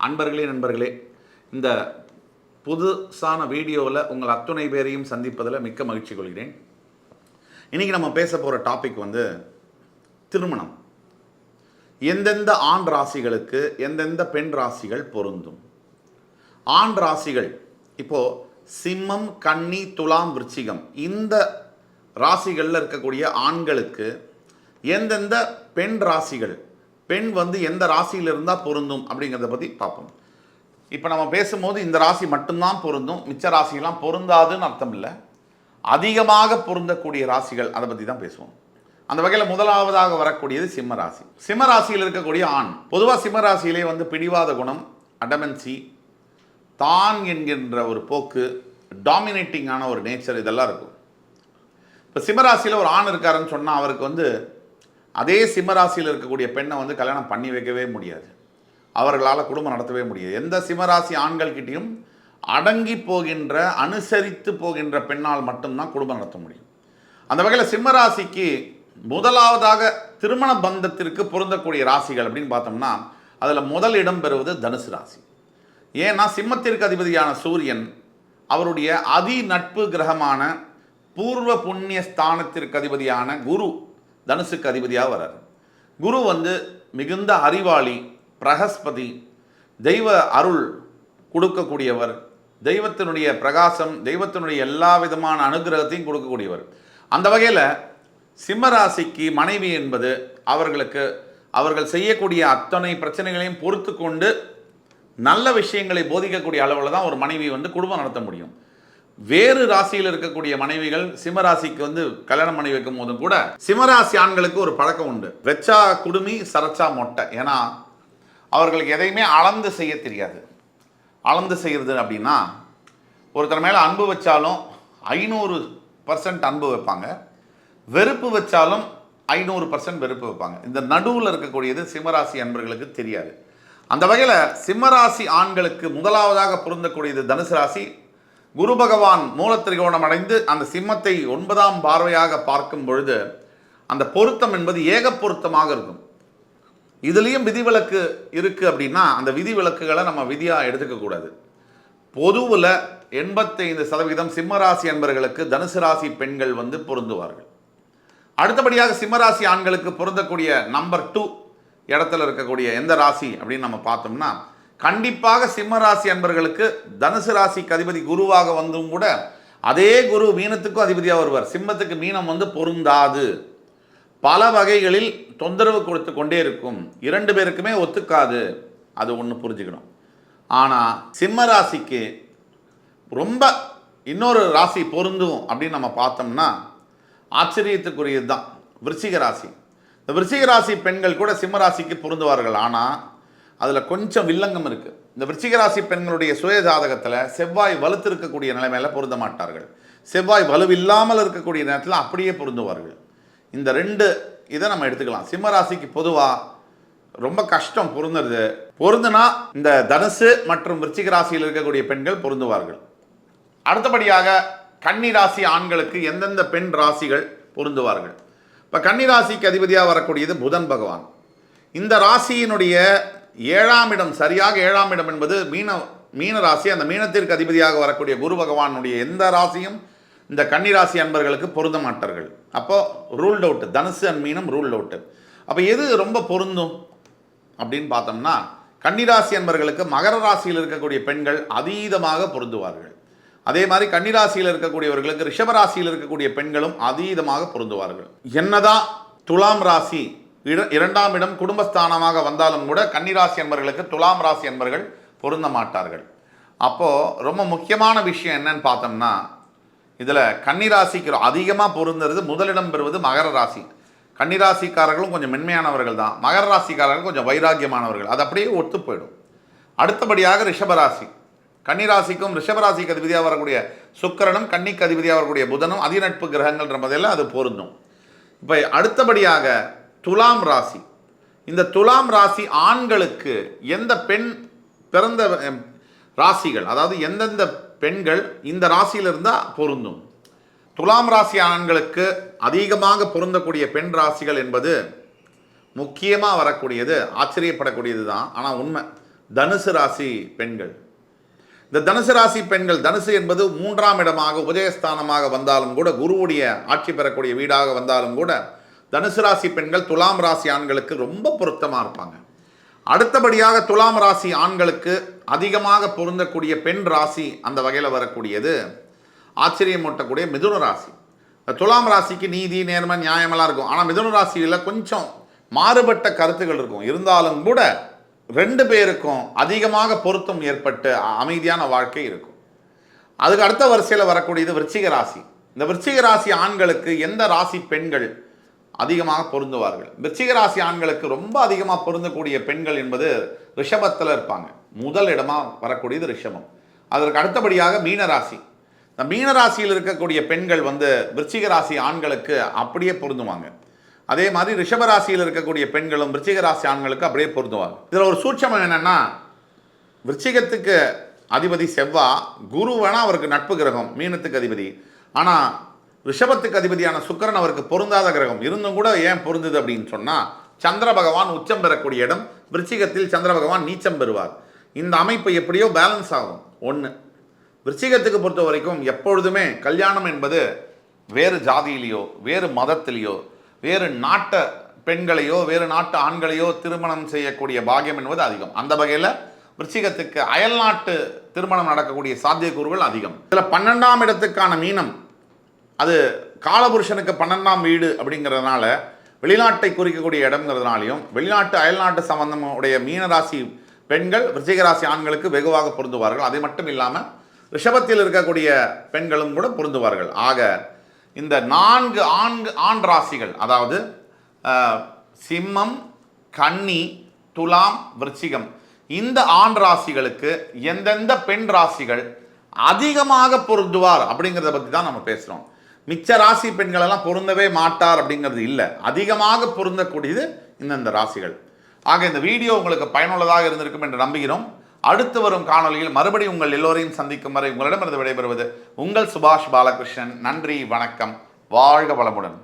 அன்பர்களே நண்பர்களே, இந்த புதுசான வீடியோவில் உங்கள் அத்துணை பேரையும் சந்திப்பதில் மிக்க மகிழ்ச்சி கொள்கிறேன். இன்றைக்கி நம்ம பேச போகிற டாபிக் திருமணம். எந்தெந்த ஆண் ராசிகளுக்கு எந்தெந்த பெண் ராசிகள் பொருந்தும். ஆண் ராசிகள் இப்போது சிம்மம், கன்னி, துலாம், விருச்சிகம் இந்த ராசிகளில் இருக்கக்கூடிய ஆண்களுக்கு எந்தெந்த பெண் ராசிகள், பெண் எந்த ராசியில் இருந்தால் பொருந்தும் அப்படிங்கிறத பற்றி பார்ப்போம். இப்போ நம்ம பேசும்போது இந்த ராசி மட்டும்தான் பொருந்தும், மிச்ச ராசியெல்லாம் பொருந்தாதுன்னு அர்த்தம் இல்லை. அதிகமாக பொருந்தக்கூடிய ராசிகள் அதை பற்றி தான் பேசுவோம். அந்த வகையில் முதலாவதாக வரக்கூடியது சிம்ம ராசி. சிம்ம ராசியில் இருக்கக்கூடிய ஆண், பொதுவாக சிம்ம ராசியிலே பிடிவாத குணம், அடமன்சி, தான் என்கின்ற ஒரு போக்கு, டாமினேட்டிங்கான ஒரு நேச்சர், இதெல்லாம் இருக்கும். இப்போ சிம்மராசியில் ஒரு ஆண் இருக்காருன்னு சொன்னால் அவருக்கு அதே சிம்மராசியில் இருக்கக்கூடிய பெண்ணை கல்யாணம் பண்ணி வைக்கவே முடியாது. அவர்களால் குடும்பம் நடத்தவே முடியாது. எந்த சிம்மராசி ஆண்கள்கிட்டையும் அடங்கி போகின்ற, அனுசரித்து போகின்ற பெண்ணால் மட்டும்தான் குடும்பம் நடத்த முடியும். அந்த வகையில் சிம்மராசிக்கு முதலாவதாக திருமண பந்தத்திற்கு பொருந்தக்கூடிய ராசிகள் அப்படின்னு பார்த்தோம்னா அதில் முதல் இடம் பெறுவது தனுசு ராசி. ஏன்னா சிம்மத்திற்கு அதிபதியான சூரியன் அவருடைய அதி நட்பு கிரகமான பூர்வ புண்ணிய ஸ்தானத்திற்கு அதிபதியான குரு தனுசுக்கு அதிபதியாக வர்றார். குரு மிகுந்த அறிவாளி, பிரகஸ்பதி, தெய்வ அருள் கொடுக்கக்கூடியவர், தெய்வத்தினுடைய பிரகாசம், தெய்வத்தினுடைய எல்லா விதமான அனுகிரகத்தையும் கொடுக்கக்கூடியவர். அந்த வகையில் சிம்மராசிக்கு மனைவி என்பது அவர்கள் செய்யக்கூடிய அத்தனை பிரச்சனைகளையும் பொறுத்து கொண்டு நல்ல விஷயங்களை போதிக்கக்கூடிய அளவில் தான் ஒரு மனைவி குடும்பம் நடத்த முடியும். வேறு ராசியில் இருக்கக்கூடிய மனைவிகள் சிம்மராசிக்கு கல்யாணம் பண்ணி வைக்கும் போதும் கூட சிம்மராசி ஆண்களுக்கு ஒரு பழக்கம் உண்டு. வெச்சா குடுமி, சரச்சா மொட்டை. ஏன்னா அவர்களுக்கு எதையுமே அளந்து செய்ய தெரியாது. அளந்து செய்கிறது அப்படின்னா ஒருத்தர் மேலே அன்பு வச்சாலும் 500% அன்பு வைப்பாங்க, வெறுப்பு வச்சாலும் 500% வெறுப்பு வைப்பாங்க. இந்த நடுவில் இருக்கக்கூடியது சிம்மராசி அன்பர்களுக்கு தெரியாது. அந்த வகையில் சிம்மராசி ஆண்களுக்கு முதலாவதாக பொருந்தக்கூடியது தனுசு ராசி. குரு பகவான் மூலத்திரிகோணம் அடைந்து அந்த சிம்மத்தை 9ஆம் பார்வையாக பார்க்கும் பொழுது அந்த பொருத்தம் என்பது ஏக பொருத்தமாக இருக்கும். இதுலேயும் விதிவிலக்கு இருக்குது அப்படின்னா அந்த விதிவிலக்குகளை நம்ம விதியாக எடுத்துக்கக்கூடாது. பொதுவில் 85% சிம்மராசி அன்பர்களுக்கு தனுசு ராசி பெண்கள் பொருந்துவார்கள். அடுத்தபடியாக சிம்மராசி ஆண்களுக்கு பொருந்தக்கூடிய நம்பர் 2 இடத்துல இருக்கக்கூடிய எந்த ராசி அப்படின்னு நம்ம பார்த்தோம்னா கண்டிப்பாக சிம்மராசி அன்பர்களுக்கு தனுசு ராசிக்கு அதிபதி குருவாக வந்தும் கூட அதே குரு மீனத்துக்கும் அதிபதியாக வருவார். சிம்மத்துக்கு மீனம் பொருந்தாது, பல வகைகளில் தொந்தரவு கொடுத்து கொண்டே இருக்கும். 2 பேருக்குமே ஒத்துக்காது. அது ஒன்று புரிஞ்சுக்கணும். ஆனால் சிம்ம ராசிக்கு ரொம்ப இன்னொரு ராசி பொருந்தும் அப்படின்னு நம்ம பார்த்தோம்னா ஆச்சரியத்துக்குரியது தான் விருச்சிக ராசி. இந்த விருச்சிக ராசி பெண்கள் கூட சிம்ம ராசிக்கு பொருந்துவார்கள். ஆனால் அதில் கொஞ்சம் வில்லங்கம் இருக்குது. இந்த விருச்சிக ராசி பெண்களுடைய சுய ஜாதகத்தில் செவ்வாய் வலுத்து இருக்கக்கூடிய நிலைமையில் பொருந்த மாட்டார்கள். செவ்வாய் வலுவில்லாமல் இருக்கக்கூடிய நேரத்தில் அப்படியே பொருந்துவார்கள். இந்த 2 இதை நம்ம எடுத்துக்கலாம். சிம்ம ராசிக்கு பொதுவாக ரொம்ப கஷ்டம் பொருந்துனா இந்த தனுசு மற்றும் விருச்சிக ராசியில் இருக்கக்கூடிய பெண்கள் பொருந்துவார்கள். அடுத்தபடியாக கன்னி ராசி ஆண்களுக்கு எந்தெந்த பெண் ராசிகள் பொருந்துவார்கள். இப்போ கன்னி ராசிக்கு அதிபதியாக வரக்கூடியது புதன் பகவான். இந்த ராசியினுடைய 7ஆம் இடம், சரியாக 7ஆம் இடம் என்பது மீன ராசி. அந்த மீனத்திற்கு அதிபதியாக வரக்கூடிய குரு பகவானுடைய எந்த ராசியும் இந்த கன்னி ராசி அன்பர்களுக்கு பொருந்த மாட்டார்கள். அப்போது ரூல்ட் அவுட், தனுசு அண்ட் மீனம் ரூல்ட் அவுட். அப்போ எது ரொம்ப பொருந்தும் அப்படின்னு பார்த்தோம்னா கன்னிராசி அன்பர்களுக்கு மகர ராசியில் இருக்கக்கூடிய பெண்கள் அதீதமாக பொருந்துவார்கள். அதே மாதிரி கன்னிராசியில் இருக்கக்கூடியவர்களுக்கு ரிஷபராசியில் இருக்கக்கூடிய பெண்களும் அதீதமாக பொருந்துவார்கள். என்னதான் துலாம் ராசி 2ஆம் இடம் குடும்பஸ்தானமாக வந்தாலும் கூட கன்னிராசி அன்பர்களுக்கு துலாம் ராசி அன்பர்கள் பொருந்த மாட்டார்கள். அப்போது ரொம்ப முக்கியமான விஷயம் என்னன்னு பார்த்தோம்னா இதில் கன்னிராசிக்கு அதிகமாக பொருந்துறது, முதலிடம் பெறுவது மகர ராசி. கன்னிராசிக்காரர்களும் கொஞ்சம் மென்மையானவர்கள் தான், மகர ராசிக்காரர்கள் கொஞ்சம் வைராக்கியமானவர்கள். அது அப்படியே ஒத்து போயிடும். அடுத்தபடியாக ரிஷபராசி. கன்னிராசிக்கும் ரிஷபராசிக்கு அதிபதியாக வரக்கூடிய சுக்கிரனும் கன்னிக்கு அதிபதியாக வரக்கூடிய புதனும் அதிநட்பு கிரகங்கள் என்பதெல்லாம் அது பொருந்தும். இப்போ அடுத்தபடியாக துலாம் ராசி. இந்த துலாம் ராசி ஆண்களுக்கு எந்த பெண் பிறந்த ராசிகள், அதாவது எந்தெந்த பெண்கள் இந்த ராசியில் இருந்தால் பொருந்தும். துலாம் ராசி ஆண்களுக்கு அதிகமாக பொருந்தக்கூடிய பெண் ராசிகள் என்பது முக்கியமாக வரக்கூடியது, ஆச்சரியப்படக்கூடியது தான், ஆனால் உண்மை. தனுசு ராசி பெண்கள். இந்த தனுசு ராசி பெண்கள், தனுசு என்பது 3ஆம் இடமாக உபஜயஸ்தானமாக வந்தாலும் கூட, குருவுடைய ஆட்சி பெறக்கூடிய வீடாக வந்தாலும் கூட, தனுசு ராசி பெண்கள் துலாம் ராசி ஆண்களுக்கு ரொம்ப பொருத்தமாக இருப்பாங்க. அடுத்தபடியாக துலாம் ராசி ஆண்களுக்கு அதிகமாக பொருந்தக்கூடிய பெண் ராசி அந்த வகையில் வரக்கூடியது ஆச்சரியமூட்டக்கூடிய மிதுன ராசி. துலாம் ராசிக்கு நீதி, நேர்மை, நியாயமெல்லாம் இருக்கும். ஆனால் மிதுன ராசியில் கொஞ்சம் மாறுபட்ட கருத்துக்கள் இருக்கும். இருந்தாலும் கூட 2 பேருக்கும் அதிகமாக பொருத்தம் ஏற்பட்டு அமைதியான வாழ்க்கை இருக்கும். அதுக்கு அடுத்த வரிசையில் வரக்கூடியது விருச்சிக ராசி. இந்த விருச்சிக ராசி ஆண்களுக்கு எந்த ராசி பெண்கள் அதிகமாக பொருந்துவார்கள்? விருச்சிக ராசி ஆண்களுக்கு ரொம்ப அதிகமாக பொருந்தக்கூடிய பெண்கள் என்பது ரிஷபத்தில் இருப்பாங்க. முதல் இடமாக வரக்கூடியது ரிஷபம். அதற்கு அடுத்தபடியாக மீனராசி. இந்த மீனராசியில் இருக்கக்கூடிய பெண்கள் விருச்சிக ராசி ஆண்களுக்கு அப்படியே பொருந்துவாங்க. அதே மாதிரி ரிஷபராசியில் இருக்கக்கூடிய பெண்களும் விருச்சிக ராசி ஆண்களுக்கு அப்படியே பொருந்துவாங்க. இதில் ஒரு சூட்சமம் என்னென்னா, விருச்சிகத்துக்கு அதிபதி செவ்வாய், குரு வேணால் அவருக்கு நட்பு கிரகம், மீனத்துக்கு அதிபதி. ஆனால் ரிஷபத்துக்கு அதிபதியான சுக்கிரன் அவருக்கு பொருந்தாத கிரகம். இருந்தும் கூட ஏன் பொருந்துது அப்படின்னு சொன்னால், சந்திர பகவான் உச்சம் பெறக்கூடிய இடம், விருச்சிகத்தில் சந்திர பகவான் நீச்சம் பெறுவார். இந்த அமைப்பு எப்படியோ பேலன்ஸ் ஆகும். ஒன்று, விருச்சிகத்துக்கு பொறுத்த வரைக்கும் எப்பொழுதுமே கல்யாணம் என்பது வேறு ஜாதியிலேயோ வேறு மதத்திலேயோ வேறு நாட்டு பெண்களையோ வேறு நாட்டு ஆண்களையோ திருமணம் செய்யக்கூடிய பாக்கியம் என்பது அதிகம். அந்த வகையில் விருச்சிகத்துக்கு அயல்நாட்டு திருமணம் நடக்கக்கூடிய சாத்தியக்கூறுகள் அதிகம். இதில் 12ஆம் இடத்துக்கான மீனம், அது காலபுருஷனுக்கு 12ஆம் வீடு அப்படிங்கிறதுனால வெளிநாட்டை குறிக்கக்கூடிய இடம்ங்கிறதுனாலையும், வெளிநாட்டு அயல்நாட்டு சம்பந்தமுடைய மீனராசி பெண்கள் விருச்சிக ராசி ஆண்களுக்கு வெகுவாக பொருந்துவார்கள். அது மட்டும் இல்லாமல் ரிஷபத்தில் இருக்கக்கூடிய பெண்களும் கூட பொருந்துவார்கள். ஆக இந்த 4 ஆண் ராசிகள், அதாவது சிம்மம், கன்னி, துலாம், விருச்சிகம், இந்த ஆண் ராசிகளுக்கு எந்தெந்த பெண் ராசிகள் அதிகமாக பொருந்துவார் அப்படிங்கிறத பற்றி தான் நம்ம பேசுகிறோம். மிச்ச ராசி பெண்களெல்லாம் பொருந்தவே மாட்டார் அப்படிங்கிறது இல்லை. அதிகமாக பொருந்தக்கூடியது இந்தந்த ராசிகள். ஆக இந்த வீடியோ உங்களுக்கு பயனுள்ளதாக இருந்திருக்கும் என்று நம்புகிறோம். அடுத்து வரும் காணொலியில் மறுபடியும் உங்கள் எல்லோரையும் சந்திக்கும் வரை உங்களிடமிருந்து விடைபெறுவது உங்கள் சுபாஷ் பாலகிருஷ்ணன். நன்றி, வணக்கம், வாழ்க வளமுடன்.